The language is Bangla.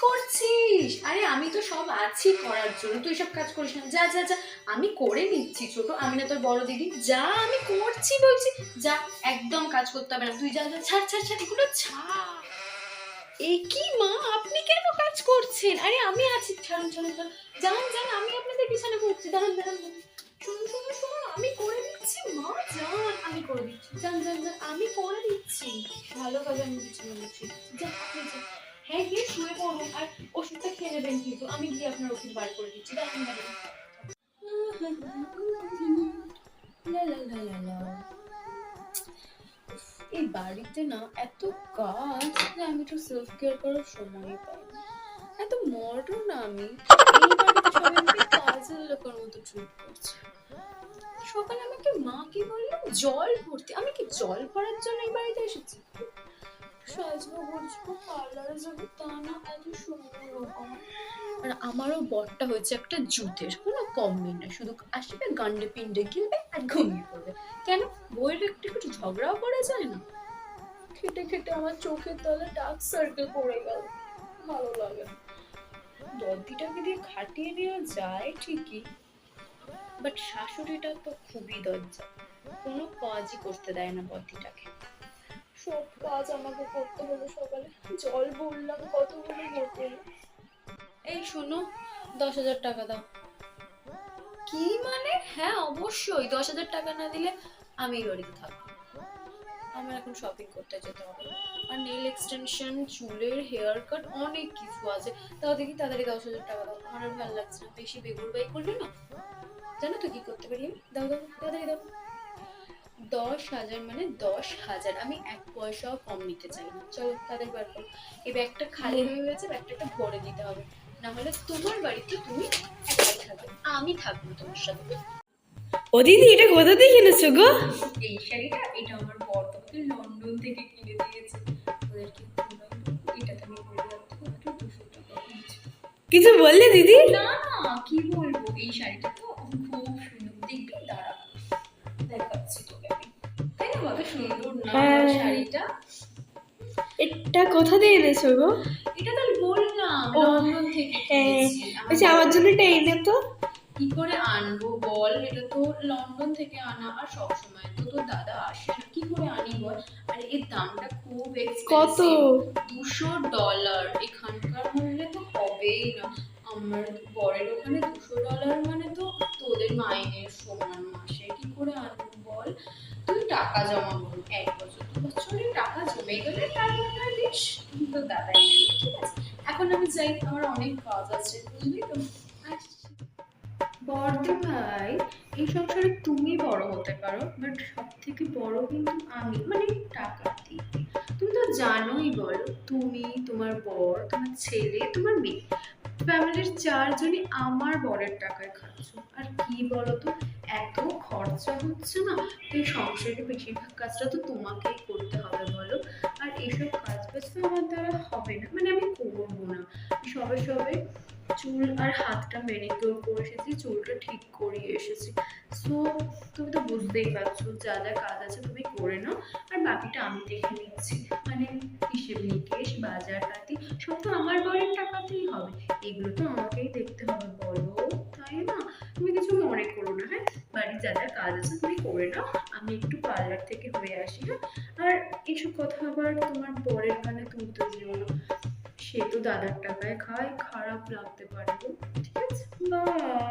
করছিস? আরে আমি তো সব আছি করার জন্য, তুই সব কাজ করিস না। যা যা যা, আমি করে নিচ্ছি ছোট, আমি না তোর বড় দিদি। যা, আমি করছি বলছি। যা, একদম কাজ করতে হবে না, তুই যা যা, ছাড় ছাড় ছাড়, এগুলো ছাড়। এ কি মা, আপনি কেন কাজ করছেন? আরে আমি আছি, ছাড়ুন ছাড়ুন ছাড়ুন, যান যান, আমি আপনাদের পিছনে করছি, দাঁড়ান দাঁড়ান দাঁড়ান। শুনুন শুনুন শুনুন, আমি করে দিচ্ছি মা, যান, আমি করে দিচ্ছি, যান যান যান, আমি করে দিচ্ছি। ভালোভাবে আমি পিছনে দিচ্ছি, যান আপনি যান। হ্যাঁ, গিয়ে শুয়ে পড়ুন, আর ওষুধটা খেয়ে নেবেন কিন্তু, আমি গিয়ে আপনার ওষুধ বার করে দিচ্ছি, দাঁড়ান দাঁড়ান। লা লা লা লা লা। এই বাড়িতে না এত কাজ যে আমি একটু সেলফ কেয়ার করার সময়ই পাই না। এত মডার্ন আমি, এই বাড়িতে সবাই আমাকে কাজের লোকের মতো ট্রিট করছে। সকালে আমাকে মা কি বললো, জল ভরতে। আমি কি জল ভরার জন্য এই বাড়িতে এসেছি? সাজবো বুঝবো, পার্লারে যাবো, তা না, এত সুন্দর রূপ আমার। আর আমারও বরটা হয়েছে একটা জুতের, কোনো কমই না, শুধু আসবে গান্ডে পিন্ডে গিলবে আর ঘুমিয়ে পড়বে। কেন, বইয়ের একটু একটু ঝগড়াও করা যায় না? খেটে খেটে আমার চোখের তলে ডার্ক সার্কেল পড়ে গেল, ভালো লাগে না। দদ্দিটাকে দিয়ে খাটিয়ে নেওয়া যায় ঠিকই, বাট শাশুড়িটা তো খুবই দজ্জা, কোনো কাজই করতে দেয় না বদ্দিটাকে। সব কাজ আমাকে করতে হলো সকালে, জল বললাম কতগুলো বোতল। এই শোনো, 10,000 টাকা দাও। কি মানে? হ্যাঁ অবশ্যই, 10,000 টাকা না দিলে আমি এই বাড়িতে থাকবো। আমার এখন শপিং করতে যেতে হবে, আর নেল এক্সটেনশন, চুলের হেয়ার কাট, অনেক কিছু আছে। তাও দেখি তাড়াতাড়ি 10,000 টাকা দাও, আমার আর ভালো লাগছে না, বেশি বেগুর বাই করলে না। জানো তো কি করতে পারি আমি? দাও দাও তাড়াতাড়ি দাও। 10,000 মানে 10,000, আমি 1 পয়সাও কম নিতে চাই না। চলো তাড়াতাড়ি বার করো। এই ব্যাগটা খালি হয়ে গেছে, ব্যাগটা ভরে দিতে হবে, না হলে তোমার বাড়িতে তুমি একাই থাকবে, আমি থাকবো তোমার সাথে। ও দিদি, এটা কোথা থেকে কিনেছো গো? এই শাড়িটা, এটা আমার বর তোমাকে লন্ডন থেকে কিনে দিয়েছে। ওদেরকে এটাতে আমি বলে রাখতে মাত্র 200 টাকা নিয়েছে। কিছু বললে দিদি? না না, কি বলবো, এই শাড়িটা তো খুব সুন্দর, দেখবি দাঁড়া, দেখাচ্ছি তোকে আমি। তাই না, কত সুন্দর না হ্যাঁ। শাড়িটা? এটা কোথা থেকে এনেছো গো? এটা তো বললাম ও, লন্ডন থেকে হ্যাঁ, কিনেছি। বলছি আমার জন্য এটা এনে তো। কি করে আনবো বল, এটা তো লন্ডন থেকে আনা, আর সব সময় তো তোর দাদা আসে না, কি করে আনি বল? আর এর দামটা খুব কত? এক্সপেন্সিভ, $200। এখানকার মূল্যে তো হবেই না। আমার বরের ওখানে $200 মানে তো তোদের মাইনের সমান মাসে, কি করে আনবো বল? তুই টাকা জমা করবি, 1 বছর 2 বছরে টাকা জমে গেলে তারপর না দিস, তো দাদা এনে দেবে, ঠিক আছে? এখন আমি যাই, আমার অনেক কাজ আছে, বুঝলি তো। আসছি। বড়দি ভাই, এই সংসারে তুমি বড় হতে পারো, বাট সব থেকে বড় কিন্তু আমি, মানে টাকা দিয়ে। তুমি তো জানোই, বলো, তুমি, তোমার বর, তোমার ছেলে, তোমার মেয়ে, ফ্যামিলির 4জনই আমার বরের টাকায় খাচ্ছ। আর কি বলতো, এত খরচা হচ্ছে না, তো এই সংসারের বেশিরভাগ কাজটা তো তোমাকেই করতে হবে বলো। আর এইসব কাজ বাজ তো আমার দ্বারা হবে না, মানে আমি করবো না। সবে সবে চুল আর হাতটা ম্যানিকিউর করে এসেছি, চুলটা ঠিক করিয়ে এসেছি। সো তুমি তো বুঝতেই পারছো, যা যা কাজ আছে তুমি করে নাও, আর বাকিটা আমি দেখে নিচ্ছি। মানে হিসেব নিকেশ, বাজার পাতি, সব তো আমার বরের টাকাতেই হবে, এগুলো তো আমাকেই দেখতে হবে বলো, তাই না? তুমি কিছু মনে করো না, হ্যাঁ? বাড়ির যা যা কাজ আছে তুমি করে নাও, আমি একটু পার্লার থেকে হয়ে আসি, হ্যাঁ? আর এসব কথা আবার তোমার বরের কানে তুলতে যেও না, সে তো দাদার টাকায় খায়, খারাপ লাগতে পারে গো, ঠিক আছে? বাই।